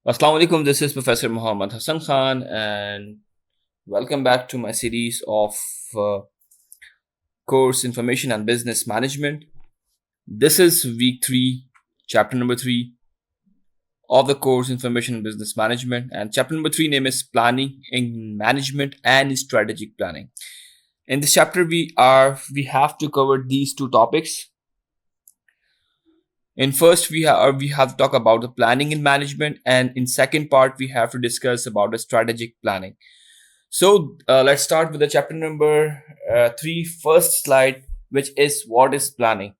Assalamu alaikum, this is Professor Muhammad Hassan Khan, and welcome back to my series of uh, course Information and Business Management. This is week 3, chapter number 3 of the course Information and Business Management, and chapter number 3 name is Planning in Management and Strategic Planning. In this chapter, we have to cover these two topics. In first, we have to talk about the planning in management, and in second part, we have to discuss about the strategic planning. So let's start with the chapter number 3, first slide, which is what is planning.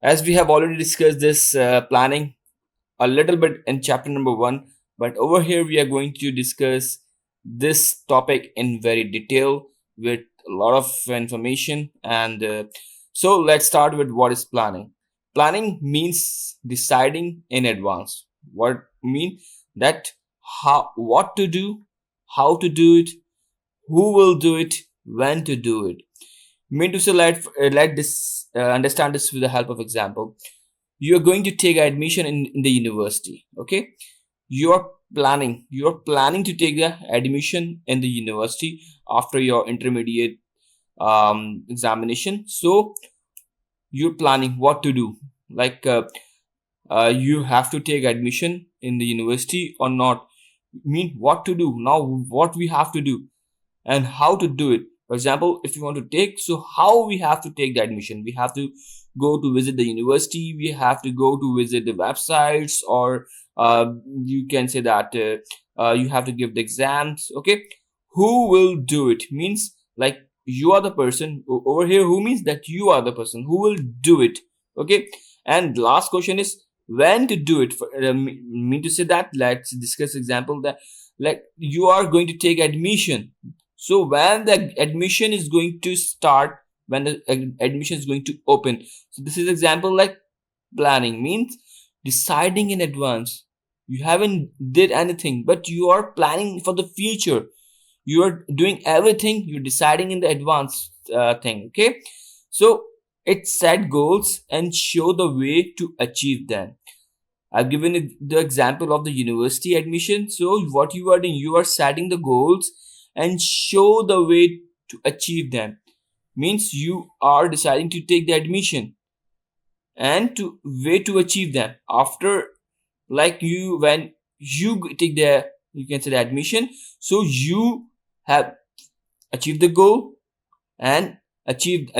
As we have already discussed this planning a little bit in chapter number 1, but over here we are going to discuss this topic in very detail with a lot of information. And so let's start with what is planning. Planning means deciding in advance. What mean that what to do, how to do it, who will do it, when to do it. Mean to say, let this understand this with the help of example. You are going to take admission in the university. Okay, you are planning to take the admission in the university after your intermediate examination. So you're planning what to do, like you have to take admission in the university or not. Mean what to do now, what we have to do and how to do it. For example, if you want to take, so how we have to take the admission, we have to go to visit the university, we have to go to visit the websites, or you can say that you have to give the exams. Okay, who will do it means like you are the person over here, who means that you are the person who will do it. Okay, and last question is when to do it. Mean to say that, let's discuss example that like you are going to take admission. So when the admission is going to start, when the admission is going to open. So this is example like planning means deciding in advance. You haven't did anything, but you are planning for the future. You are doing everything. You're deciding in the advance thing. Okay, so it set goals and show the way to achieve them. I've given it the example of the university admission. So what you are doing, you are setting the goals and show the way to achieve them. Means you are deciding to take the admission and to way to achieve them. After like you when you take the, you can say the admission, so you have achieved the goal and achieve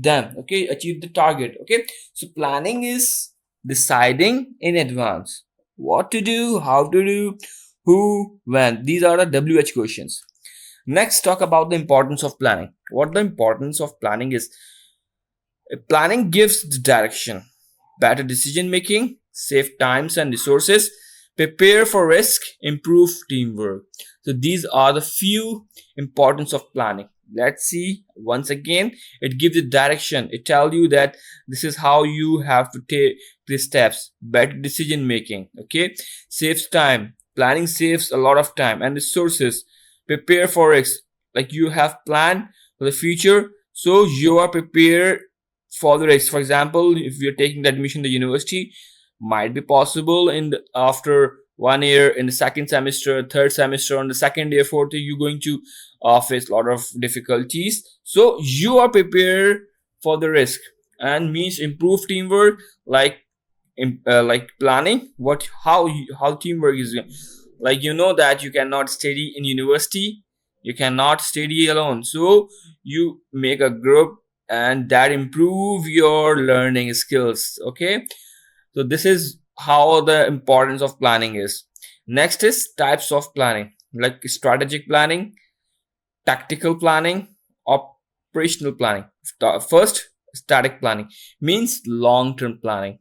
them. Okay, achieve the target. Okay, so planning is deciding in advance what to do, how to do, who, when. These are the WH questions. Next, talk about the importance of planning. What the importance of planning is? Planning gives the direction, better decision making, save times and resources, prepare for risk, improve teamwork. So these are the few importance of planning. Let's see once again. It gives the direction. It tells you that this is how you have to take the steps. Better decision making. Okay, saves time. Planning saves a lot of time and resources. Prepare for risk. Like you have planned for the future, so you are prepared for the risk. For example, if you're taking the admission in the university, might be possible in the, after 1 year, in the second semester, third semester, on the second year, fourth year, you're going to face a lot of difficulties. So you are prepared for the risk, and means improve teamwork, like planning what how teamwork is. Like you know that you cannot study in university, you cannot study alone, so you make a group and that improve your learning skills. Okay, so this is how the importance of planning is. Next is types of planning, like strategic planning, tactical planning, operational planning. First, static planning means long term planning.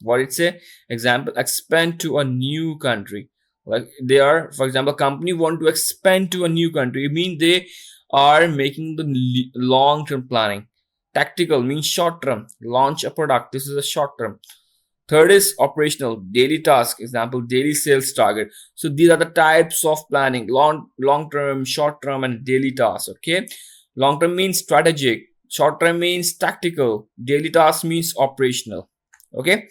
What it say? Example, expand to a new country. Like they are, for example, company want to expand to a new country, it means they are making the long term planning. Tactical means short term, launch a product, this is a short term. Third is operational, daily task, example, daily sales target. So these are the types of planning: long term, short term, and daily task. Okay, long term means strategic, short term means tactical, daily task means operational. Okay,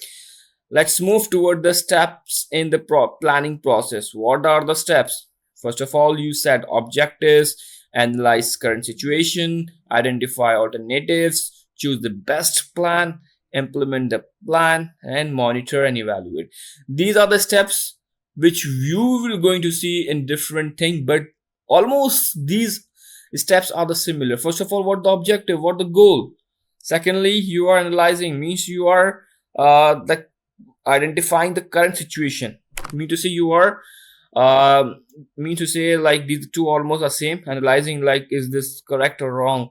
Let's move toward the steps in the planning process. What are the steps? First of all, you set objectives, analyze current situation, identify alternatives, choose the best plan, implement the plan, and monitor and evaluate. These are the steps which you will going to see in different things, but almost these steps are the similar. First of all, what the objective, what the goal. Secondly, you are analyzing, means you are the identifying the current situation. Mean to say you are mean to say like these two almost are same. Analyzing, like, is this correct or wrong?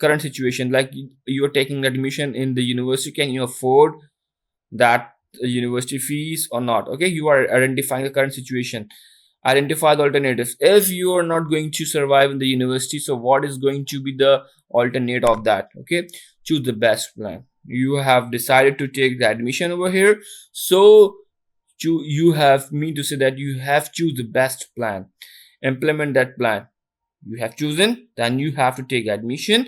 Current situation, like you're taking admission in the university, can you afford that university fees or not? Okay, you are identifying the current situation. Identify the alternatives. If you are not going to survive in the university, so what is going to be the alternate of that? Okay, choose the best plan. You have decided to take the admission over here, so you have, mean to say that you have choose the best plan, implement that plan. You have chosen, then you have to take admission.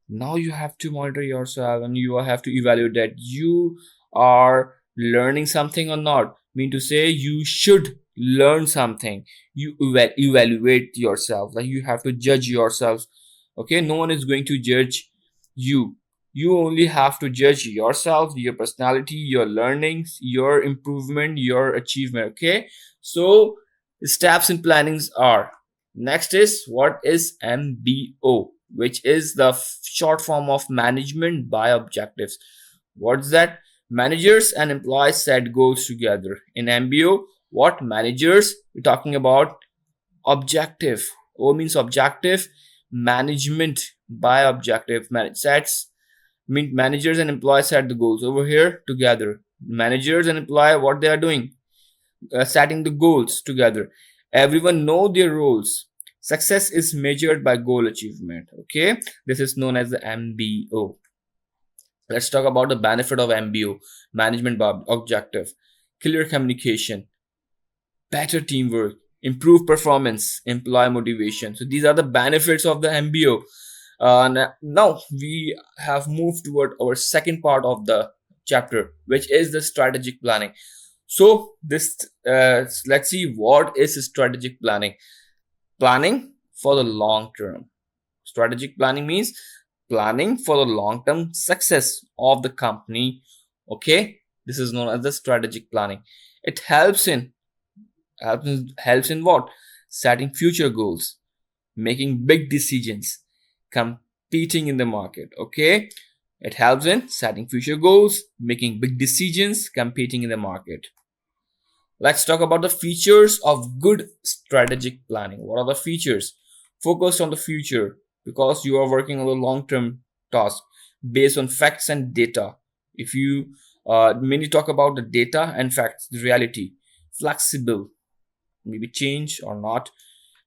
Now you have to monitor yourself and you have to evaluate that you are learning something or not. Mean to say you should learn something. You evaluate yourself, like you have to judge yourself. Okay, no one is going to judge you. You only have to judge yourself, your personality, your learnings, your improvement, your achievement. Okay, so steps in plannings are, next is, what is MBO, which is the short form of management by objectives. What's that? Managers and employees set goals together. In MBO, what managers? We're talking about objective. O means objective, management by objective. Sets mean managers and employees set the goals over here together. Managers and employee, what they are doing? Setting the goals together. Everyone know their roles. Success is measured by goal achievement. Okay, this is known as the MBO. Let's talk about the benefit of MBO, management by objective. Clear communication, better teamwork, improve performance, employee motivation. So these are the benefits of the MBO. Now we have moved toward our second part of the chapter, which is the strategic planning. So this let's see, what is strategic planning. Planning for the long term. Strategic planning means planning for the long term success of the company. Okay, this is known as the strategic planning. It helps in what? Setting future goals, making big decisions, competing in the market. Okay, it helps in setting future goals, making big decisions, competing in the market. Let's talk about the features of good strategic planning. What are the features? Focus on the future because you are working on the long term task based on facts and data. If you mainly talk about the data and facts, the reality, flexible, maybe change or not,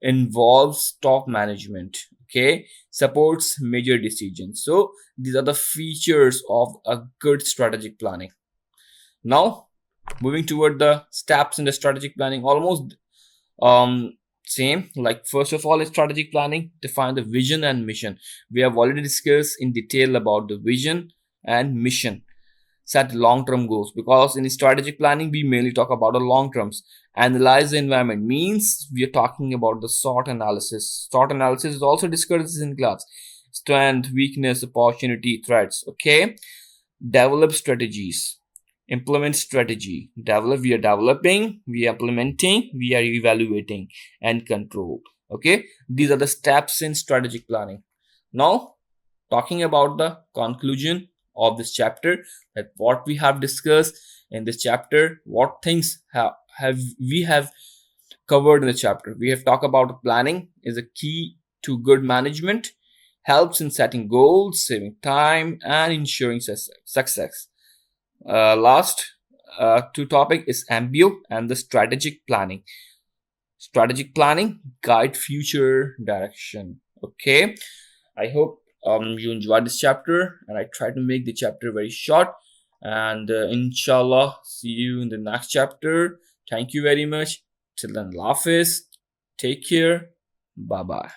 involves top management. Okay, supports major decisions. So these are the features of a good strategic planning. Now moving toward the steps in the strategic planning, almost same. Like, first of all, is strategic planning, define the vision and mission. We have already discussed in detail about the vision and mission. Set long-term goals, because in strategic planning we mainly talk about the long terms. Analyze the environment, means we are talking about the SWOT analysis. SWOT analysis is also discussed in class. Strength, weakness, opportunity, threats. Okay, develop strategies, implement strategy. Develop, we are developing, we are implementing, we are evaluating, and control. Okay, these are the steps in strategic planning. Now talking about the conclusion of this chapter, that what we have discussed in this chapter, what things have covered in the chapter. We have talked about planning is a key to good management, helps in setting goals, saving time, and ensuring success. Last two topic is MBO and the strategic planning. Strategic planning guide future direction. Okay, I hope you enjoyed this chapter, and I try to make the chapter very short. And inshallah, see you in the next chapter. Thank you very much. Till then, Hafiz. Take care. Bye bye.